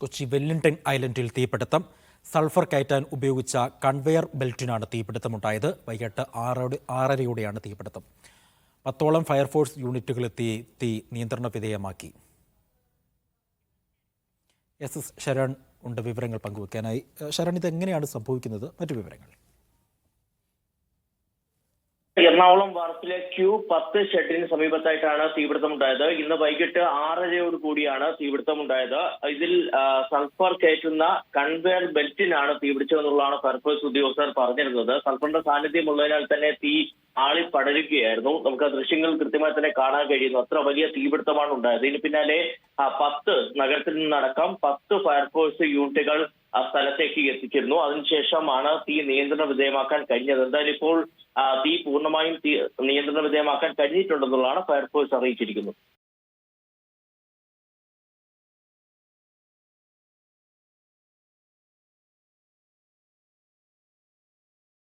Kochi Wellington ഐലൻഡിൽ തീപിടുത്തം. Sulphur കയറ്റാൻ ഉപയോഗിച്ച കൺവെയർ ബെൽറ്റിനാണ് തീപിടുത്തമുണ്ടായത്. വൈകിട്ട് 6:30യോടെയാണ് തീപിടുത്തം. 10ഓളം ഫയർഫോഴ്സ് യൂണിറ്റുകളെത്തി തീ നിയന്ത്രണ വിധേയമാക്കി. എസ് ശരൺ ഉണ്ട് വിവരങ്ങൾ പങ്കുവയ്ക്കാനായി. ശരൺ, ഇതെങ്ങനെയാണ് സംഭവിക്കുന്നത്? മറ്റു വിവരങ്ങൾ. എറണാകുളം വാർപ്പിലെ Q10 ഷെഡിന് സമീപത്തായിട്ടാണ് തീപിടുത്തമുണ്ടായത്. ഇന്ന് വൈകിട്ട് 6:30യോടുകൂടിയാണ് തീപിടുത്തമുണ്ടായത്. ഇതിൽ സൾഫർ കയറ്റുന്ന കൺവെയർ ബെൽറ്റിനാണ് തീപിടിച്ചതെന്നുള്ളതാണ് ഫയർഫോഴ്സ് ഉദ്യോഗസ്ഥർ പറഞ്ഞിരുന്നത്. സൾഫറിന്റെ സാന്നിധ്യമുള്ളതിനാൽ തന്നെ തീ ആളി പടരുകയായിരുന്നു. നമുക്ക് ആ ദൃശ്യങ്ങൾ കൃത്യമായി തന്നെ കാണാൻ കഴിയുന്നു. അത്ര വലിയ തീപിടുത്തമാണ് ഉണ്ടായത്. ഇതിന് പിന്നാലെ 10 നഗരത്തിൽ നിന്നടക്കം 10 ഫയർഫോഴ്സ് യൂണിറ്റുകൾ ആ സ്ഥലത്തേക്ക് എത്തിച്ചിരുന്നു. അതിനുശേഷമാണ് തീ നിയന്ത്രണ വിധേയമാക്കാൻ കഴിഞ്ഞത്. എന്തായാലും ഇപ്പോൾ തീ പൂർണ്ണമായും നിയന്ത്രണ വിധേയമാക്കാൻ കഴിഞ്ഞിട്ടുണ്ടെന്നുള്ളതാണ് ഫയർഫോഴ്സ് അറിയിച്ചിരിക്കുന്നത്.